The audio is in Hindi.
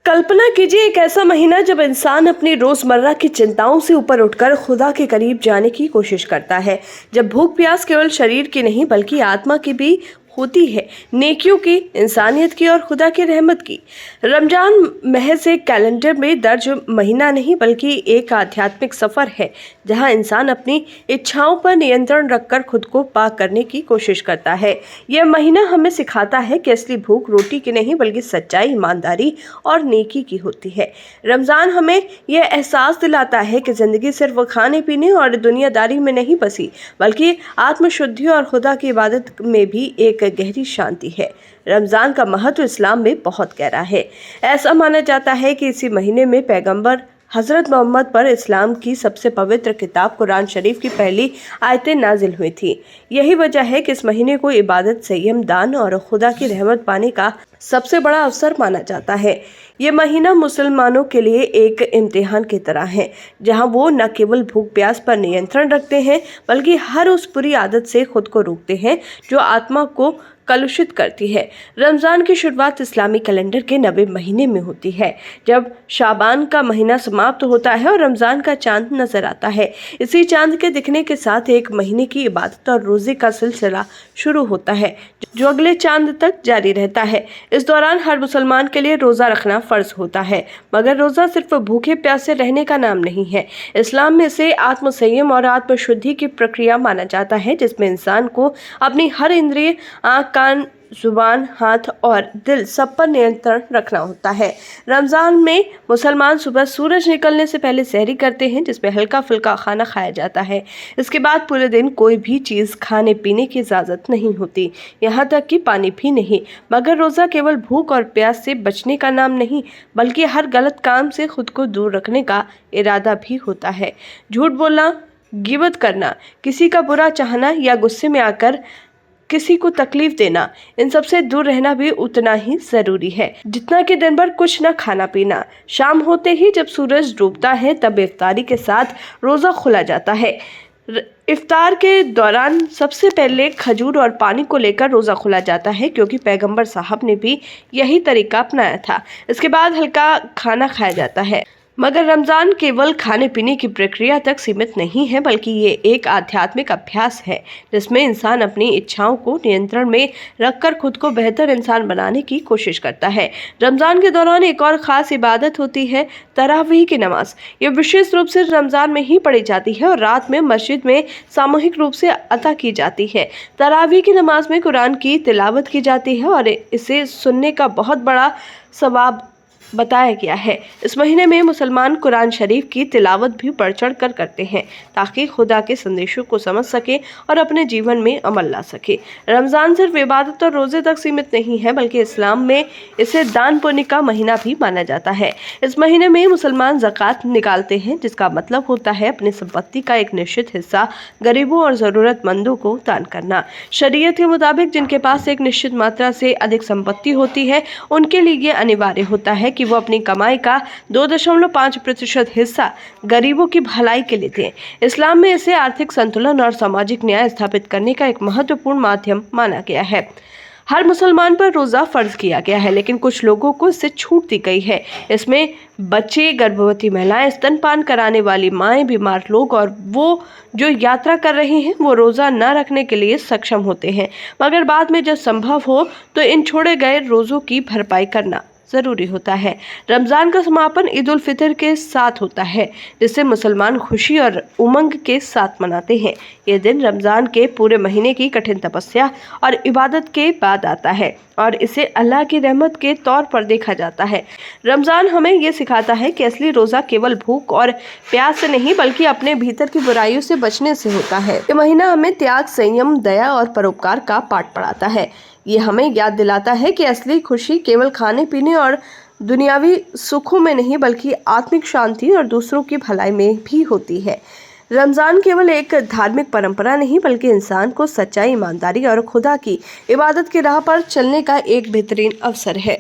कल्पना कीजिए एक ऐसा महीना जब इंसान अपनी रोजमर्रा की चिंताओं से ऊपर उठकर खुदा के करीब जाने की कोशिश करता है। जब भूख प्यास केवल शरीर की नहीं बल्कि आत्मा की भी होती है, नेकियों की, इंसानियत की और खुदा की रहमत की। रमजान महज एक कैलेंडर में दर्ज महीना नहीं बल्कि एक आध्यात्मिक सफर है जहां इंसान अपनी इच्छाओं पर नियंत्रण रखकर खुद को पाक करने की कोशिश करता है। यह महीना हमें सिखाता है कि असली भूख रोटी की नहीं बल्कि सच्चाई, ईमानदारी और नेकी की होती है। रमजान हमें यह एहसास दिलाता है कि जिंदगी सिर्फ खाने पीने और दुनियादारी में नहीं बसी बल्कि आत्मशुद्धि और खुदा की इबादत में भी एक गहरी शांति है। रमजान का महत्व इस्लाम में बहुत गहरा है। ऐसा माना जाता है कि इसी महीने में पैगंबर हजरत मोहम्मद पर इस्लाम की सबसे पवित्र किताब कुरान शरीफ की पहली आयतें नाजिल हुई थी। यही वजह है कि इस महीने को इबादत, संयम, दान और खुदा की रहमत पाने का सबसे बड़ा अवसर माना जाता है। ये महीना मुसलमानों के लिए एक इम्तिहान की तरह है, जहां वो न केवल भूख प्यास पर नियंत्रण रखते हैं बल्कि हर उस बुरी आदत से खुद को रोकते हैं जो आत्मा को कलुषित करती है। रमजान की शुरुआत इस्लामी कैलेंडर के 90 महीने में होती है, जब शाबान का महीना समाप्त होता है और रमजान का चांद नजर आता है। इसी चांद के दिखने के साथ एक महीने की इबादत और रोजे का सिलसिला शुरू होता है जो अगले चांद तक जारी रहता है। इस दौरान हर मुसलमान के लिए रोजा रखना फर्ज होता है, मगर रोजा सिर्फ भूखे प्यासे रहने का नाम नहीं है। इस्लाम में इसे आत्मसंयम और आत्मशुद्धि की प्रक्रिया माना जाता है, जिसमें इंसान को अपनी हर इंद्रिय, आंख, कान, जुबान, हाथ और दिल सब पर नियंत्रण रखना होता है। रमजान में मुसलमान सुबह सूरज निकलने से पहले सहरी करते हैं, जिसमें हल्का फुल्का खाना खाया जाता है। इसके बाद पूरे दिन कोई भी चीज़ खाने पीने की इजाज़त नहीं होती, यहाँ तक कि पानी भी नहीं। मगर रोज़ा केवल भूख और प्यास से बचने का नाम नहीं बल्कि हर गलत काम से खुद को दूर रखने का इरादा भी होता है। झूठ बोलना, गिबत करना, किसी का बुरा चाहना या गुस्से में आकर किसी को तकलीफ देना, इन सब से दूर रहना भी उतना ही जरूरी है जितना कि दिन भर कुछ न खाना पीना। शाम होते ही जब सूरज डूबता है तब इफ्तारी के साथ रोजा खुला जाता है। इफ्तार के दौरान सबसे पहले खजूर और पानी को लेकर रोजा खुला जाता है, क्योंकि पैगंबर साहब ने भी यही तरीका अपनाया था। इसके बाद हल्का खाना खाया जाता है। मगर रमजान केवल खाने पीने की प्रक्रिया तक सीमित नहीं है बल्कि ये एक आध्यात्मिक अभ्यास है, जिसमें इंसान अपनी इच्छाओं को नियंत्रण में रखकर खुद को बेहतर इंसान बनाने की कोशिश करता है। रमजान के दौरान एक और खास इबादत होती है तरावीह की नमाज। ये विशेष रूप से रमजान में ही पढ़ी जाती है और रात में मस्जिद में सामूहिक रूप से अता की जाती है। तरावीह की नमाज में कुरान की तिलावत की जाती है और इसे सुनने का बहुत बड़ा सवाब बताया गया है। इस महीने में मुसलमान कुरान शरीफ की तिलावत भी बढ़ चढ़ कर करते हैं ताकि खुदा के संदेशों को समझ सके और अपने जीवन में अमल ला सके। रमजान सिर्फ इबादत और रोजे तक सीमित नहीं है बल्कि इस्लाम में इसे दान पुण्य का महीना भी माना जाता है। इस महीने में मुसलमान ज़कात निकालते हैं, जिसका मतलब होता है अपनी संपत्ति का एक निश्चित हिस्सा गरीबों और ज़रूरतमंदों को दान करना। शरीयत के मुताबिक जिनके पास एक निश्चित मात्रा से अधिक संपत्ति होती है उनके लिए ये अनिवार्य होता है कि वो अपनी कमाई का 2.5% हिस्सा गरीबों की भलाई के लिए दें। इस्लाम में इसे आर्थिक संतुलन और सामाजिक न्याय स्थापित करने का एक महत्वपूर्ण माध्यम माना गया है। हर मुसलमान पर रोज़ा फर्ज किया गया है, लेकिन कुछ लोगों को इससे छूट दी गई है। इसमें बच्चे, गर्भवती महिलाएं, स्तनपान कराने वाली माएँ, बीमार लोग और वो जो यात्रा कर रहे हैं वो रोज़ा न रखने के लिए सक्षम होते हैं। मगर बाद में जब संभव हो तो इन छोड़े गए रोज़ों की भरपाई करना ज़रूरी होता है। रमज़ान का समापन ईद उल फितर के साथ होता है, जिसे मुसलमान खुशी और उमंग के साथ मनाते हैं। ये दिन रमज़ान के पूरे महीने की कठिन तपस्या और इबादत के बाद आता है और इसे अल्लाह की रहमत के तौर पर देखा जाता है। रमज़ान हमें ये सिखाता है कि असली रोज़ा केवल भूख और प्यास से नहीं बल्कि अपने भीतर की बुराइयों से बचने से होता है। ये महीना हमें त्याग, संयम, दया और परोपकार का पाठ पढ़ाता है। ये हमें याद दिलाता है कि असली खुशी केवल खाने पीने और दुनियावी सुखों में नहीं बल्कि आत्मिक शांति और दूसरों की भलाई में भी होती है। रमज़ान केवल एक धार्मिक परंपरा नहीं बल्कि इंसान को सच्चाई, ईमानदारी और खुदा की इबादत की राह पर चलने का एक बेहतरीन अवसर है।